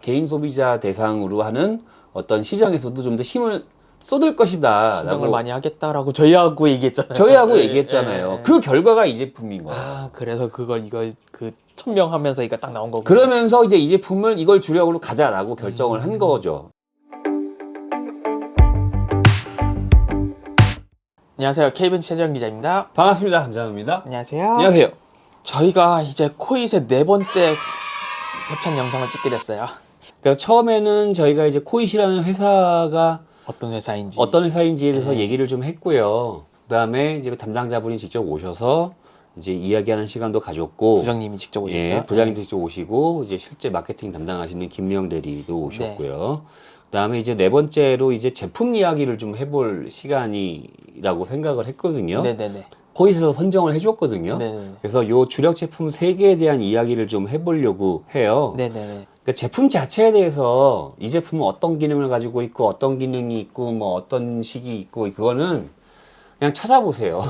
개인 소비자 대상으로 하는 어떤 시장에서도 좀 더 힘을 쏟을 것이다. 신경을 많이 하겠다라고 저희하고 얘기했잖아요. 저희하고 예, 얘기했잖아요. 예. 그 결과가 이 제품인 거예요. 아, 그래서 이거 그 천명하면서 이거 딱 나온 거고. 그러면서 이제 이 제품을 이걸 주력으로 가자라고 결정을 한 거죠. 안녕하세요. 케이븐 최재형 기자입니다. 반갑습니다. 감사합니다. 안녕하세요. 안녕하세요. 저희가 이제 코잇의 4번째 협찬 영상을 찍게 됐어요. 그러니까 처음에는 저희가 이제 코잇이라는 회사가 어떤 회사인지. 어떤 회사인지에 대해서 네. 얘기를 좀 했고요. 그다음에 이제 그 담당자분이 직접 오셔서 이제 이야기하는 시간도 가졌고, 부장님이 직접 오셨죠? 예, 부장님 직접 오시고 이제 실제 마케팅 담당하시는 김명 대리도 오셨고요. 그다음에 이제 4번째로 이제 제품 이야기를 좀 해볼 시간이라고 생각을 했거든요. 네네네. 코잇에서 선정을 해줬거든요. 네네네. 그래서 요 주력 제품 3개에 대한 이야기를 좀 해보려고 해요. 네네네. 그러니까 제품 자체에 대해서 이 제품은 어떤 기능을 가지고 있고 어떤 기능이 있고 뭐 어떤 식이 있고 그거는 그냥 찾아보세요.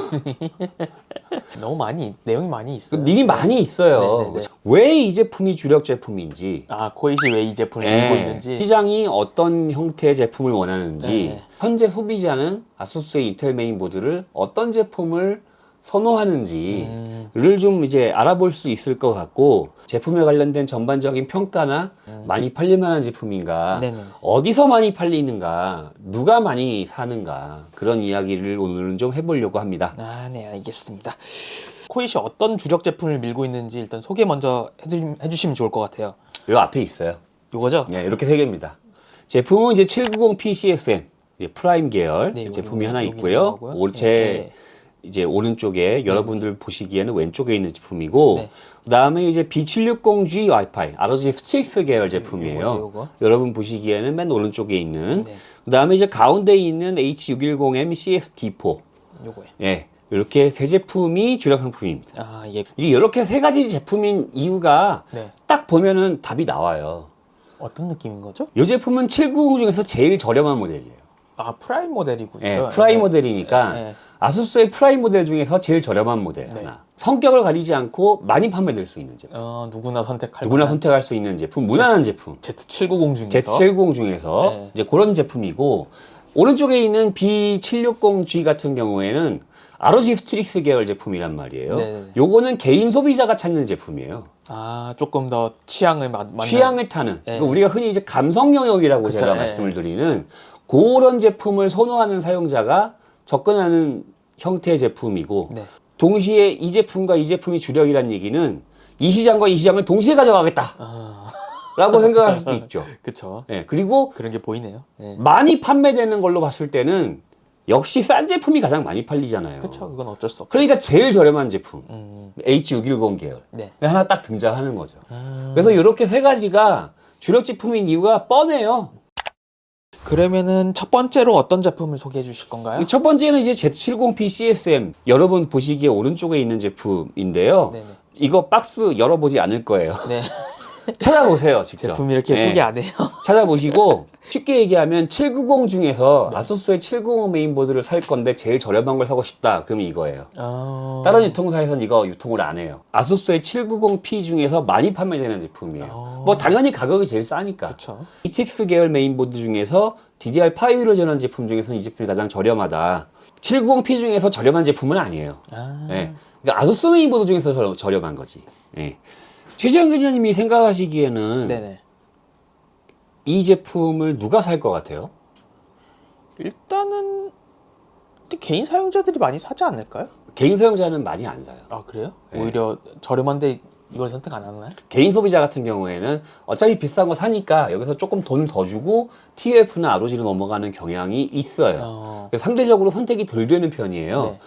내용이 많이 있어요. 이미 많이 있어요. 네네네. 왜 이 제품이 주력 제품인지, 아, 코잇이 왜 이 제품을 예, 밀고 있는지. 시장이 어떤 형태의 제품을 원하는지, 네네. 현재 소비자는 아수스의 인텔 메인보드를 어떤 제품을 선호하는지를 좀 이제 알아볼 수 있을 것 같고, 제품에 관련된 전반적인 평가나 많이 팔릴만한 제품인가, 네네. 어디서 많이 팔리는가, 누가 많이 사는가, 그런 이야기를 오늘은 좀 해보려고 합니다. 아, 네, 알겠습니다. 코잇이 어떤 주력 제품을 밀고 있는지 일단 소개 먼저 해주시면 좋을 것 같아요. 요 앞에 있어요. 요거죠? 네, 이렇게 3개입니다. 제품은 이제 790 PCSM 프라임 계열 네, 제품이 여기 하나 있는 있고요. 거고요. 제 이제 오른쪽에 여러분들 보시기에는 왼쪽에 있는 제품이고, 네. 그다음에 이제 B760G 와이파이 ROG 스틱스 계열 제품이에요. 요거. 여러분 보시기에는 맨 오른쪽에 있는. 네. 그다음에 이제 가운데 있는 H610M CSD4. 요거요. 예. 이렇게 3제품이 주력 상품입니다. 아, 예. 이게 이렇게 3가지 제품인 이유가 네. 딱 보면은 답이 나와요. 어떤 느낌인 거죠? 이 제품은 790 중에서 제일 저렴한 모델이에요. 아, 프라임 모델이군요. 예, 프라임 네. 모델이니까 네. 아수스의 프라임 모델 중에서 제일 저렴한 모델 네. 하나. 성격을 가리지 않고 많이 판매될 수 있는 제품. 누구나 선택할 누구나 만한 선택할 수 있는 제품, 무난한 제품. Z790 중에서 Z790 중에서 네. 이제 그런 제품이고, 오른쪽에 있는 B760G 같은 경우에는 ROG 스트릭스 계열 제품이란 말이에요. 네. 요거는 개인 소비자가 찾는 제품이에요. 아, 조금 더 취향을 맞는 취향을 타는. 네. 그러니까 우리가 흔히 이제 감성 영역이라고 그쵸, 제가 네. 말씀을 드리는 그런 제품을 선호하는 사용자가 접근하는 형태의 제품이고, 네. 동시에 이 제품과 이 제품이 주력이란 얘기는 이 시장과 이 시장을 동시에 가져가겠다 아, 라고 생각할 수도 있죠. 그쵸. 예, 그리고 그런 게 보이네요. 네. 많이 판매되는 걸로 봤을 때는 역시 싼 제품이 가장 많이 팔리잖아요. 그쵸. 그건 어쩔 수 없죠. 그러니까 제일 저렴한 제품 음, H610 계열 네. 하나 딱 등장하는 거죠. 아, 그래서 이렇게 3가지가 주력 제품인 이유가 뻔해요. 그러면은 첫 번째로 어떤 제품을 소개해 주실 건가요? 첫 번째는 이제 Z70P CSM, 여러분 보시기에 오른쪽에 있는 제품인데요. 네네. 이거 박스 열어보지 않을 거예요. 네. 찾아보세요, 직접. 제품 이렇게 네. 소개 안 해요. 찾아보시고 쉽게 얘기하면 790 중에서 네. 아수스의 790 메인보드를 살 건데 제일 저렴한 걸 사고 싶다. 그럼 이거예요. 다른 다른 유통사에서는 이거 유통을 안 해요. 아수스의 790P 중에서 많이 판매되는 제품이에요. 뭐 당연히 가격이 제일 싸니까. 그쵸. ETX 계열 메인보드 중에서 DDR5를 전한 제품 중에서는 이 제품이 가장 저렴하다. 790P 중에서 저렴한 제품은 아니에요. 아, 예. 그러니까 아수스 메인보드 중에서 저렴한 거지. 예. 최재형 기자님이 생각하시기에는 네네. 이 제품을 누가 살 것 같아요? 일단은 개인 사용자들이 많이 사지 않을까요? 개인 사용자는 많이 안 사요. 아, 그래요? 네. 오히려 저렴한데 이걸 선택 안 하나요? 개인 소비자 같은 경우에는 어차피 비싼 거 사니까 여기서 조금 돈을 더 주고 TF나 ROG로 넘어가는 경향이 있어요. 그래서 상대적으로 선택이 덜 되는 편이에요. 네.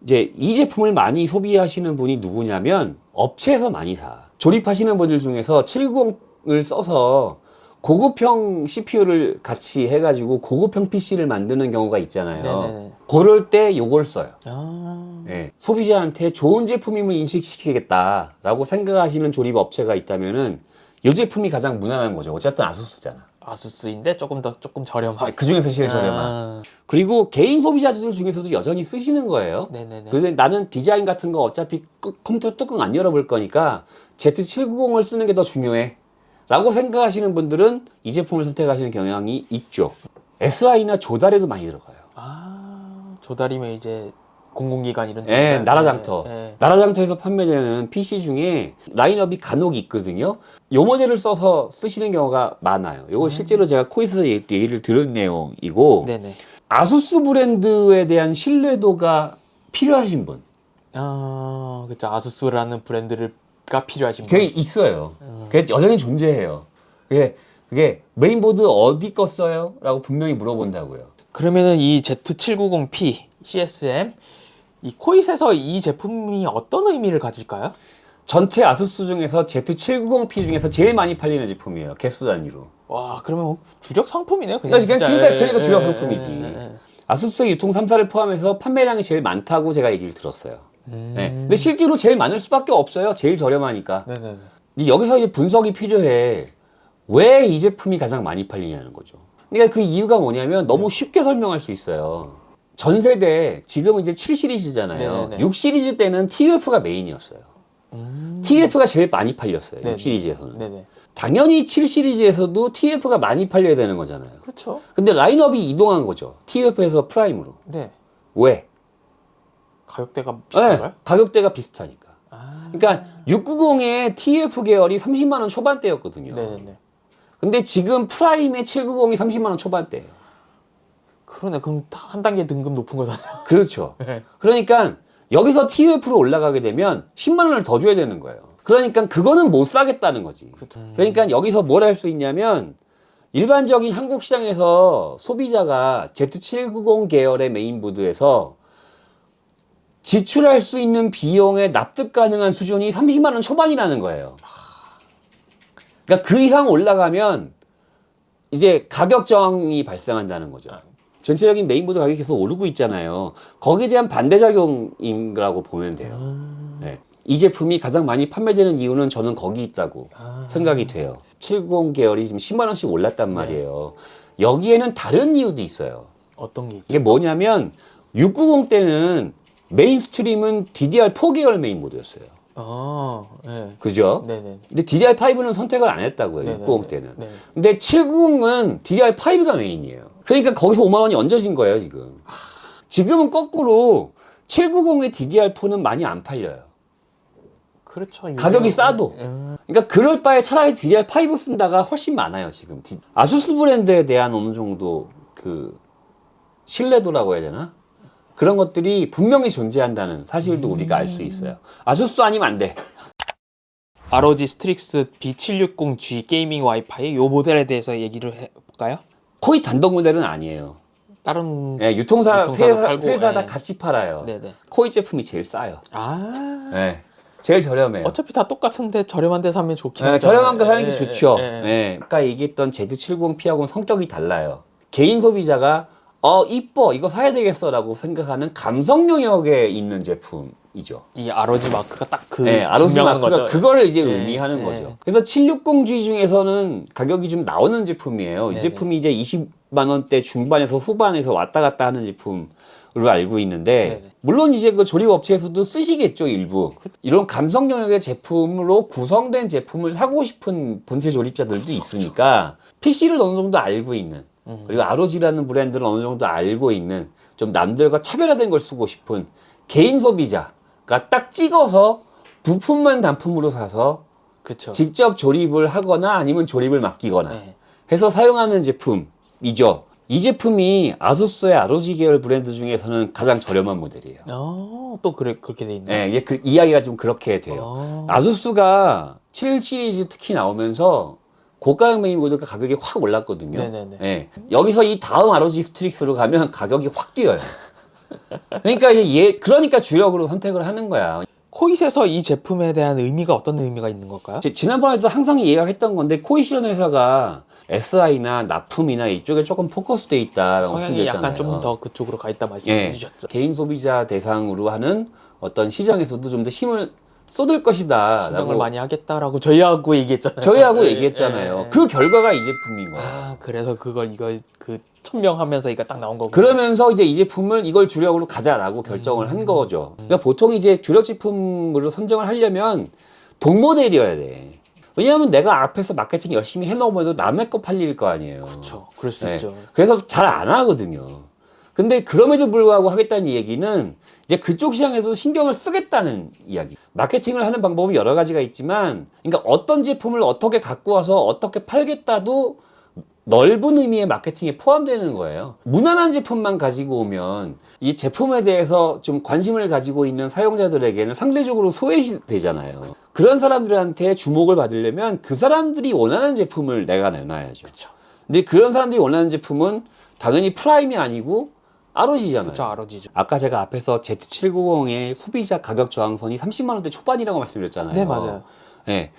이제 이 제품을 많이 소비하시는 분이 누구냐면 업체에서 많이 사. 조립하시는 분들 중에서 790을 써서 고급형 CPU를 같이 해가지고 고급형 PC를 만드는 경우가 있잖아요. 네네네. 그럴 때 요걸 써요. 아, 예, 소비자한테 좋은 제품임을 인식시키겠다라고 생각하시는 조립 업체가 있다면은 이 제품이 가장 무난한 거죠. 어쨌든 아수스잖아. 아수스인데 조금 저렴하게. 그 중에서 제일 저렴한. 그리고 개인 소비자들 중에서도 여전히 쓰시는 거예요. 네네네. 근데 나는 디자인 같은 거 어차피 컴퓨터 뚜껑 안 열어볼 거니까 Z790을 쓰는 게 더 중요해 라고 생각하시는 분들은 이 제품을 선택하시는 경향이 있죠. SI나 조달에도 많이 들어가요. 조달이면 이제 공공기관 이런 예, 데가? 나라장터. 예. 나라장터에서 판매되는 PC 중에 라인업이 간혹 있거든요. 요 모델을 써서 쓰시는 경우가 많아요. 요거 실제로 제가 코이스에서 얘기를 들은 내용이고, 네네. 아수스 브랜드에 대한 신뢰도가 필요하신 분. 그쵸. 아수스라는 브랜드가 필요하신 분. 그게 있어요. 그게 여전히 존재해요. 그게 메인보드 어디 거 써요? 라고 분명히 물어본다고요. 그러면은 이 Z790P CSM 이 코잇에서 이 제품이 어떤 의미를 가질까요? 전체 아수스 중에서 Z790P 중에서 제일 많이 팔리는 제품이에요. 개수 단위로. 와, 그러면 주력 상품이네요. 그냥 그러니까 주력 상품이지. 아수스의 유통 3사를 포함해서 판매량이 제일 많다고 제가 얘기를 들었어요. 네. 근데 실제로 제일 많을 수밖에 없어요. 제일 저렴하니까. 네네. 근데 여기서 이제 분석이 필요해. 왜 이 제품이 가장 많이 팔리냐는 거죠. 그러니까 그 이유가 뭐냐면 너무 쉽게 설명할 수 있어요. 전 세대, 지금은 이제 7 시리즈잖아요. 네네네. 6 시리즈 때는 TUF가 메인이었어요. TUF가 제일 많이 팔렸어요. 네네. 6 시리즈에서는. 네네. 당연히 7 시리즈에서도 TUF가 많이 팔려야 되는 거잖아요. 그렇죠. 근데 라인업이 이동한 거죠. TUF에서 프라임으로. 네. 왜? 가격대가 비슷한가요? 네, 가격대가 비슷하니까. 아. 그러니까 690의 TF 계열이 30만 원 초반대였거든요. 네네. 근데 지금 프라임의 790이 30만 원 초반대예요. 그러네. 그럼 한 단계 등급 높은 거잖아요. 그렇죠. 네. 그러니까 여기서 TUF로 올라가게 되면 10만 원을 더 줘야 되는 거예요. 그러니까 그거는 못 사겠다는 거지. 그러니까 여기서 뭘 할 수 있냐면 일반적인 한국 시장에서 소비자가 Z790 계열의 메인보드에서 지출할 수 있는 비용에 납득 가능한 수준이 30만 원 초반이라는 거예요. 그러니까 그 이상 올라가면 이제 가격 저항이 발생한다는 거죠. 전체적인 메인보드 가격이 계속 오르고 있잖아요. 거기에 대한 반대작용이라고 보면 돼요. 네. 이 제품이 가장 많이 판매되는 이유는 저는 거기 있다고 생각이 돼요. 790 계열이 지금 10만 원씩 올랐단 말이에요. 여기에는 다른 이유도 있어요. 어떤 게 있죠? 이게 뭐냐면 690 때는 메인스트림은 DDR4 계열 메인보드였어요. 네. 그죠? 네네. 근데 DDR5는 선택을 안 했다고요. 네네네. 690 때는. 네. 근데 790은 DDR5가 메인이에요. 그러니까 거기서 5만 원이 얹어진 거예요, 지금. 지금은 거꾸로 790의 DDR4는 많이 안 팔려요. 그렇죠. 가격이 싸도. 그러니까 그럴 바에 차라리 DDR5 쓴다가 훨씬 많아요, 지금. 아수스 브랜드에 대한 어느 정도 그 신뢰도라고 해야 되나? 그런 것들이 분명히 존재한다는 사실도 우리가 알 수 있어요. 아수스 아니면 안 돼. ROG 스트릭스 B760G 게이밍 와이파이 요 모델에 대해서 얘기를 해볼까요? 코이 단독 모델은 아니에요. 다른 네, 유통사 유통사도 팔고, 세사 다 예. 같이 팔아요. 네네. 코이 제품이 제일 싸요. 아 네, 제일 저렴해요. 어차피 다 똑같은데 저렴한 데 사면 좋긴 네, 하죠. 저렴한 거 사는 게 예, 좋죠. 예, 예. 네, 아까 얘기했던 Z70P하고는 성격이 달라요. 개인 소비자가 이뻐 이거 사야 되겠어라고 생각하는 감성 영역에 있는 제품이죠. 이 ROG 마크가 딱 그 네, ROG 증명하는 마크가 거죠. 그거를 이제 예, 의미하는 예. 거죠. 그래서 760G 중에서는 가격이 좀 나오는 제품이에요. 이 네네. 제품이 이제 20만 원대 중반에서 후반에서 왔다 갔다 하는 제품으로 알고 있는데 네네. 물론 이제 그 조립 업체에서도 쓰시겠죠, 일부. 이런 감성 영역의 제품으로 구성된 제품을 사고 싶은 본체 조립자들도 있으니까 PC를 어느 정도 알고 있는 그리고 ROG라는 브랜드를 어느 정도 알고 있는 좀 남들과 차별화된 걸 쓰고 싶은 개인 소비자가 딱 찍어서 부품만 단품으로 사서 그쵸. 직접 조립을 하거나 아니면 조립을 맡기거나 네. 해서 사용하는 제품이죠. 이 제품이 아수스의 ROG 계열 브랜드 중에서는 가장 저렴한 모델이에요. 또 그렇게 돼 있네. 네, 이게 그 이야기가 좀 그렇게 돼요. 아수스가 7 시리즈 특히 나오면서 고가형 메인보드가 가격이 확 올랐거든요. 네네네. 네. 여기서 이 다음 ROG 스트릭스로 가면 가격이 확 뛰어요. 그러니까 그러니까 주력으로 선택을 하는 거야. 코잇에서 이 제품에 대한 의미가 어떤 의미가 있는 걸까요? 지난번에도 항상 이야기했던 건데 코이시라는 회사가 SI나 납품이나 이쪽에 조금 포커스돼 있다라고 성향이 말씀드렸잖아요. 약간 좀 더 그쪽으로 가 있다 말씀해 예, 주셨죠. 개인 소비자 대상으로 하는 어떤 시장에서도 좀 더 힘을 쏟을 것이다. 신경을 많이 하겠다라고 저희하고 얘기했잖아요. 저희하고 예, 얘기했잖아요. 예, 예. 그 결과가 이 제품인 거예요. 그래서 이거 그 천명하면서 이거 딱 나온 거고. 그러면서 이제 이 제품을 이걸 주력으로 가자라고 결정을 한 거죠. 그러니까 보통 이제 주력 제품으로 선정을 하려면 동모델이어야 돼. 왜냐하면 내가 앞에서 마케팅 열심히 해놓으면 남의 거 팔릴 거 아니에요. 그렇죠. 그럴 수 네. 있죠. 그래서 잘 안 하거든요. 근데 그럼에도 불구하고 하겠다는 얘기는 이제 그쪽 시장에서 신경을 쓰겠다는 이야기. 마케팅을 하는 방법이 여러 가지가 있지만, 그러니까 어떤 제품을 어떻게 갖고 와서 어떻게 팔겠다도 넓은 의미의 마케팅에 포함되는 거예요. 무난한 제품만 가지고 오면 이 제품에 대해서 좀 관심을 가지고 있는 사용자들에게는 상대적으로 소외되잖아요. 그런 사람들한테 주목을 받으려면 그 사람들이 원하는 제품을 내가 내놔야죠. 그렇죠. 근데 그런 사람들이 원하는 제품은 당연히 프라임이 아니고 ROG잖아요. 그렇죠. ROG죠. 아까 제가 앞에서 Z790의 소비자 가격 저항선이 30만 원대 초반이라고 말씀드렸잖아요. 네, 맞아요. 네.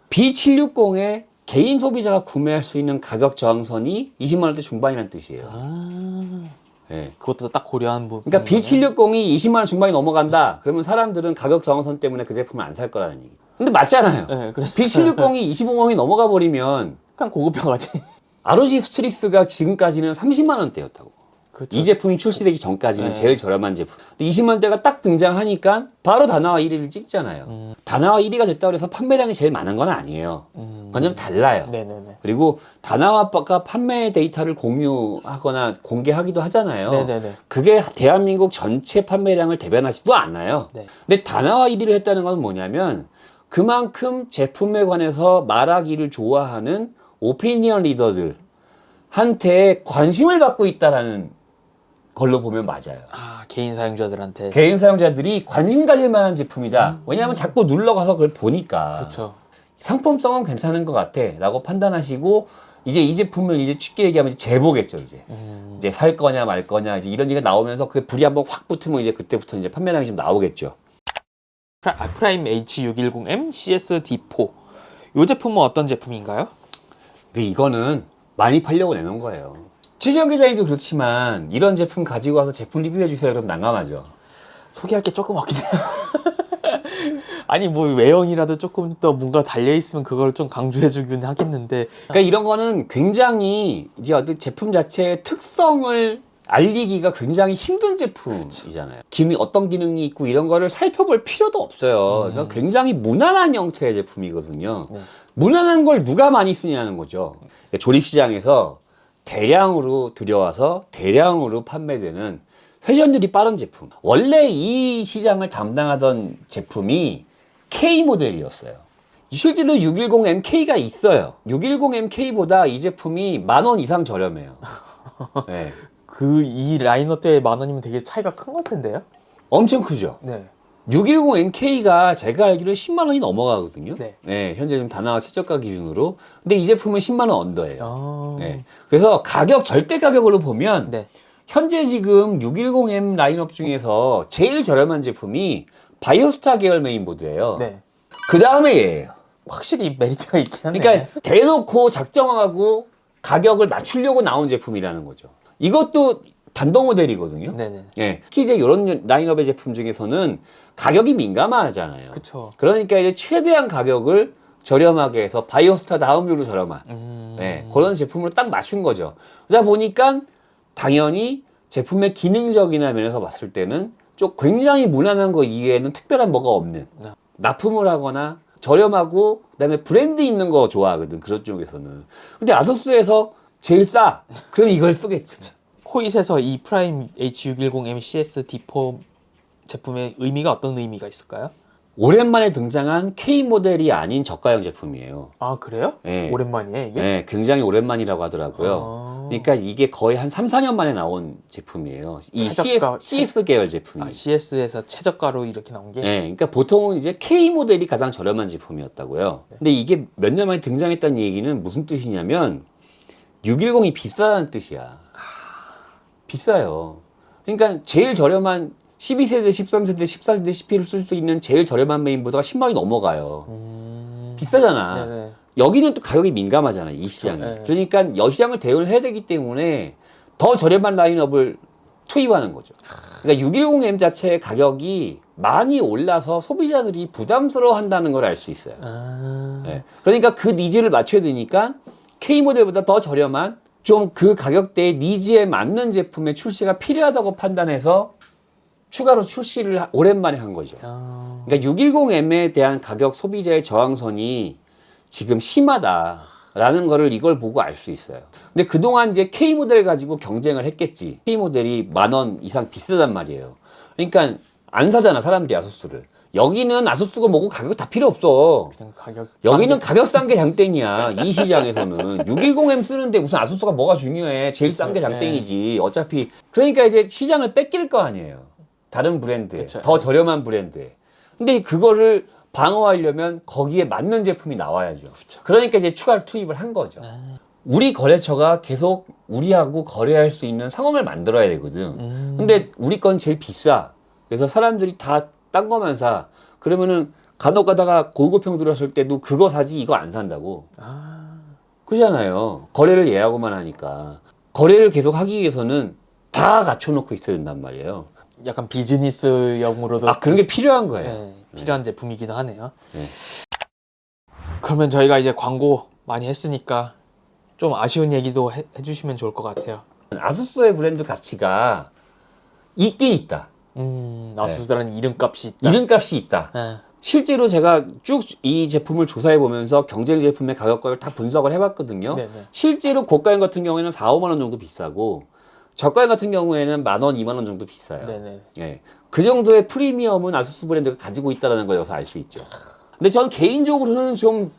B760의 개인 소비자가 구매할 수 있는 가격 저항선이 20만 원대 중반이라는 뜻이에요. 네. 그것도 딱 고려한 부분. 그러니까 B760이 20만 원 중반이 넘어간다. 그러면 사람들은 가격 저항선 때문에 그 제품을 안 살 거라는 얘기. 근데 맞잖아요. 네, 그래. B760이 25만원이 넘어가 버리면 약간 고급형하지. ROG 스트릭스가 지금까지는 30만 원대였다고. 그렇죠. 이 제품이 출시되기 전까지는 네. 제일 저렴한 제품. 근데 20만 대가 딱 등장하니까 바로 다나와 1위를 찍잖아요. 다나와 1위가 됐다고 해서 판매량이 제일 많은 건 아니에요. 그건 좀 달라요. 네네네. 그리고 다나와가 판매 데이터를 공유하거나 공개하기도 하잖아요. 네네네. 그게 대한민국 전체 판매량을 대변하지도 않아요. 네. 근데 다나와 1위를 했다는 건 뭐냐면 그만큼 제품에 관해서 말하기를 좋아하는 오피니언 리더들한테 관심을 갖고 있다라는 걸로 보면 맞아요. 아, 개인 사용자들한테. 개인 사용자들이 관심 가질 만한 제품이다. 왜냐하면 자꾸 눌러가서 그걸 보니까. 그렇죠. 상품성은 괜찮은 것 같아 라고 판단하시고 이제 이 제품을 이제 쉽게 얘기하면 이제 재보겠죠. 이제 살 거냐 말 거냐 이제 이런 얘기가 나오면서 그 불이 한번 확 붙으면 이제 그때부터 이제 판매량이 좀 나오겠죠. 프라임 H610M CS-D4. 이 제품은 어떤 제품인가요? 이거는 많이 팔려고 내놓은 거예요. 최지영 기자님도 그렇지만 이런 제품 가지고 와서 제품 리뷰해 주세요. 그럼 난감하죠. 소개할 게 조금 없긴 해요. 아니 뭐 외형이라도 조금 더 뭔가 달려있으면 그걸 좀 강조해주긴 하겠는데. 그러니까 이런 거는 굉장히 이제 어떤 제품 자체의 특성을 알리기가 굉장히 힘든 제품이잖아요. 어떤 기능이 있고 이런 거를 살펴볼 필요도 없어요. 그러니까 굉장히 무난한 형태의 제품이거든요. 네. 무난한 걸 누가 많이 쓰냐는 거죠. 조립시장에서 대량으로 들여와서 대량으로 판매되는 회전율이 빠른 제품. 원래 이 시장을 담당하던 제품이 K 모델이었어요. 실제로 610MK가 있어요. 610MK보다 이 제품이 10,000원 이상 저렴해요. 네. 이 라인업대의 10,000원이면 되게 차이가 큰 것 같은데요? 엄청 크죠. 네. 610MK가 제가 알기로 10만 원이 넘어가거든요. 네. 현재 지금 다나와 최저가 기준으로. 근데 이 제품은 10만 원 언더예요. 아... 네. 그래서 절대 가격으로 보면 네. 현재 지금 610M 라인업 중에서 제일 저렴한 제품이 바이오스타 계열 메인보드예요. 네. 그 다음에 얘예요. 확실히 메리트가 있긴 하네. 그러니까 대놓고 작정하고 가격을 맞추려고 나온 제품이라는 거죠. 이것도 단독 모델이거든요. 네네. 예. 특히 이제 이런 라인업의 제품 중에서는 가격이 민감하잖아요. 그쵸. 그러니까 이제 최대한 가격을 저렴하게 해서 바이오스타 다음으로 저렴한 예, 그런 제품으로 딱 맞춘 거죠. 그러다 보니까 당연히 제품의 기능적이나 면에서 봤을 때는 좀 굉장히 무난한 거 이외에는 특별한 뭐가 없는 네. 납품을 하거나 저렴하고 그다음에 브랜드 있는 거 좋아하거든 그런 쪽에서는. 근데 아소스에서 제일 싸. 그럼 이걸 쓰겠지. 코잇에서 이 프라임 H610M CS-D4 제품의 의미가 어떤 의미가 있을까요? 오랜만에 등장한 K 모델이 아닌 저가형 제품이에요. 아 그래요? 네. 오랜만이에요 이게? 네, 굉장히 오랜만이라고 하더라고요. 그러니까 이게 거의 한 3, 4년 만에 나온 제품이에요. 이 CS 계열 제품이. 아, CS에서 최저가로 이렇게 나온 게? 네, 그러니까 보통은 이제 K 모델이 가장 저렴한 제품이었다고요. 근데 이게 몇 년 만에 등장했다는 얘기는 무슨 뜻이냐면 610이 비싸다는 뜻이야. 비싸요. 그러니까 제일 저렴한 12세대, 13세대, 14세대 CPU를 쓸 수 있는 제일 저렴한 메인보드가 10만 원이 넘어가요. 비싸잖아. 네네. 여기는 또 가격이 민감하잖아요. 이 시장이. 네. 그러니까 여시장을 대응을 해야 되기 때문에 더 저렴한 라인업을 투입하는 거죠. 그러니까 610M 자체의 가격이 많이 올라서 소비자들이 부담스러워 한다는 걸 알 수 있어요. 아... 네. 그러니까 그 니즈를 맞춰야 되니까 K 모델보다 더 저렴한 좀 그 가격대의 니즈에 맞는 제품의 출시가 필요하다고 판단해서 추가로 출시를 오랜만에 한 거죠. 그러니까 610M에 대한 가격 소비자의 저항선이 지금 심하다라는 거를 이걸 보고 알 수 있어요. 근데 그동안 이제 K 모델 가지고 경쟁을 했겠지. K 모델이 10,000원 이상 비싸단 말이에요. 그러니까 안 사잖아 사람들이 아수스를. 여기는 아수스가 뭐고 가격 다 필요 없어. 그냥 가격. 여기는 가격 싼 게 장땡이야. 이 시장에서는 610M 쓰는데 무슨 아수스가 뭐가 중요해. 제일 싼 게 장땡이지. 어차피 그러니까 이제 시장을 뺏길 거 아니에요. 다른 브랜드에 그쵸. 더 저렴한 브랜드에. 근데 그거를 방어하려면 거기에 맞는 제품이 나와야죠. 그러니까 이제 추가 투입을 한 거죠. 우리 거래처가 계속 우리하고 거래할 수 있는 상황을 만들어야 되거든. 근데 우리 건 제일 비싸. 그래서 사람들이 다 딴 거만 사. 그러면은 간혹 가다가 고급형 들었을 때도 그거 사지 이거 안 산다고. 그러잖아요. 거래를 얘하고만 하니까. 거래를 계속 하기 위해서는 다 갖춰놓고 있어야 된단 말이에요. 약간 비즈니스용으로도 아, 그런 게 필요한 거예요. 네, 필요한 제품이기도 하네요. 네. 그러면 저희가 이제 광고 많이 했으니까 좀 아쉬운 얘기도 해주시면 좋을 것 같아요. 아수스의 브랜드 가치가 있긴 있다. 아수스라는 이름값이 있다. 이름값이 있다. 네. 실제로 제가 쭉 이 제품을 조사해 보면서 경쟁 제품의 가격을 다 분석을 해봤거든요. 네네. 실제로 고가형 같은 경우에는 4, 5만 원 정도 비싸고 저가형 같은 경우에는 10,000원, 2만 원 정도 비싸요. 네네. 예. 그 정도의 프리미엄은 아수스 브랜드가 가지고 있다는 걸 여기서 알 수 있죠. 근데 저는 개인적으로는 좀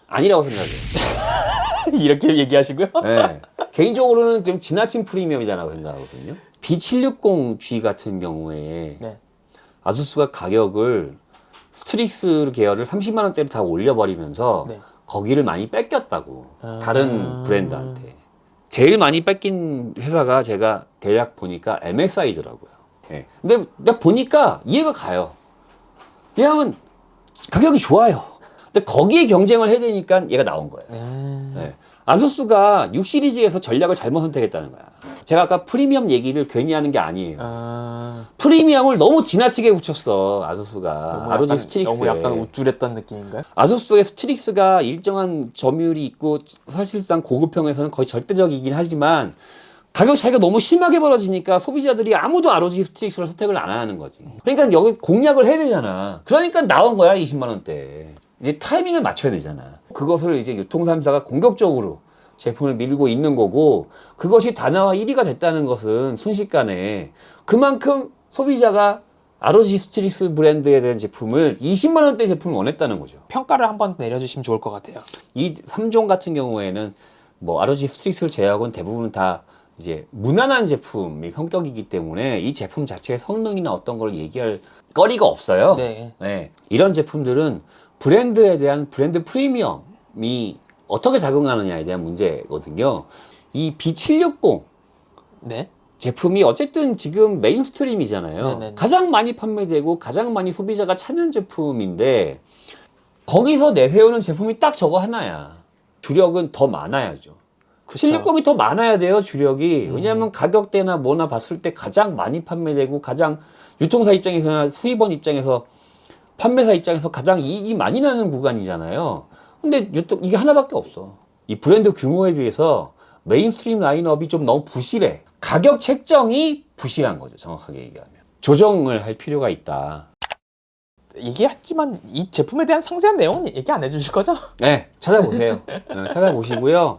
아니라고 생각해요. 이렇게 얘기하시고요. 예. 개인적으로는 좀 지나친 프리미엄이다라고 생각하거든요. B760G 같은 경우에 네. 아수스가 가격을 스트릭스 계열을 30만 원대로 다 올려버리면서 네. 거기를 많이 뺏겼다고. 다른 브랜드한테. 제일 많이 뺏긴 회사가 제가 대략 보니까 MSI더라고요. 예. 근데 내가 보니까 이해가 가요. 왜냐하면 가격이 좋아요. 근데 거기에 경쟁을 해야 되니까 얘가 나온 거예요. 예. 아수스가 6 시리즈에서 전략을 잘못 선택했다는 거야. 제가 아까 프리미엄 얘기를 괜히 하는 게 아니에요. 프리미엄을 너무 지나치게 붙였어 아수스가. ROG 스트릭스에. 너무 약간 우쭐했던 느낌인가요? 아수스의 스트릭스가 일정한 점유율이 있고 사실상 고급형에서는 거의 절대적이긴 하지만 가격 차이가 너무 심하게 벌어지니까 소비자들이 아무도 ROG 스트릭스를 선택을 안 하는 거지. 그러니까 여기 공략을 해야 되잖아. 그러니까 나온 거야 20만 원대. 이제 타이밍을 맞춰야 되잖아. 그것을 이제 유통사람사가 공격적으로 제품을 밀고 있는 거고, 그것이 다나와 1위가 됐다는 것은 순식간에 그만큼 소비자가 ROG 스트릭스 브랜드에 대한 제품을 20만 원대 제품을 원했다는 거죠. 평가를 한번 내려주시면 좋을 것 같아요. 이 3종 같은 경우에는 뭐 ROG 스트릭스를 제외하고는 대부분 다 이제 무난한 제품의 성격이기 때문에 이 제품 자체의 성능이나 어떤 걸 얘기할 거리가 없어요. 네. 네. 이런 제품들은 브랜드에 대한 브랜드 프리미엄이 어떻게 작용하느냐에 대한 문제거든요. 이 B760 네. 제품이 어쨌든 지금 메인스트림이잖아요. 네네네. 가장 많이 판매되고 가장 많이 소비자가 찾는 제품인데 거기서 내세우는 제품이 딱 저거 하나야. 주력은 더 많아야죠. 그쵸. 760이 더 많아야 돼요, 주력이. 왜냐하면 가격대나 뭐나 봤을 때 가장 많이 판매되고 가장 유통사 입장에서나 수입원 입장에서 판매사 입장에서 가장 이익이 많이 나는 구간이잖아요. 근데 이게 하나밖에 없어. 이 브랜드 규모에 비해서 메인스트림 라인업이 좀 너무 부실해. 가격 책정이 부실한 거죠, 정확하게 얘기하면. 조정을 할 필요가 있다. 얘기했지만 이 제품에 대한 상세한 내용은 얘기 안 해주실 거죠? 네, 찾아보세요. 네, 찾아보시고요.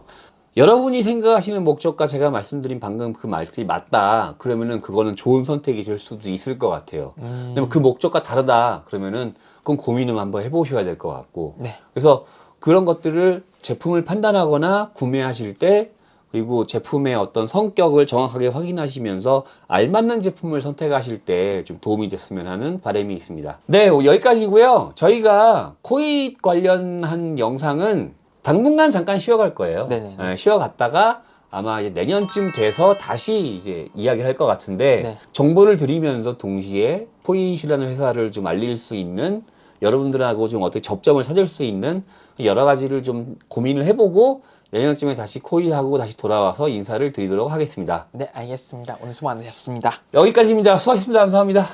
여러분이 생각하시는 목적과 제가 말씀드린 방금 그 말씀이 맞다. 그러면은 그거는 좋은 선택이 될 수도 있을 것 같아요. 왜냐면 그 목적과 다르다. 그러면은 그건 고민을 한번 해보셔야 될 것 같고. 네. 그래서 그런 것들을 제품을 판단하거나 구매하실 때 그리고 제품의 어떤 성격을 정확하게 확인하시면서 알맞는 제품을 선택하실 때 좀 도움이 됐으면 하는 바람이 있습니다. 네, 여기까지고요. 저희가 코잇 관련한 영상은 당분간 잠깐 쉬어갈 거예요. 네네. 네, 쉬어갔다가 아마 이제 내년쯤 돼서 다시 이제 이야기를 할 것 같은데 네. 정보를 드리면서 동시에 코잇이라는 회사를 좀 알릴 수 있는 여러분들하고 좀 어떻게 접점을 찾을 수 있는 여러 가지를 좀 고민을 해보고 내년쯤에 다시 코잇하고 다시 돌아와서 인사를 드리도록 하겠습니다. 네, 알겠습니다. 오늘 수고 많으셨습니다. 여기까지입니다. 수고하셨습니다. 감사합니다.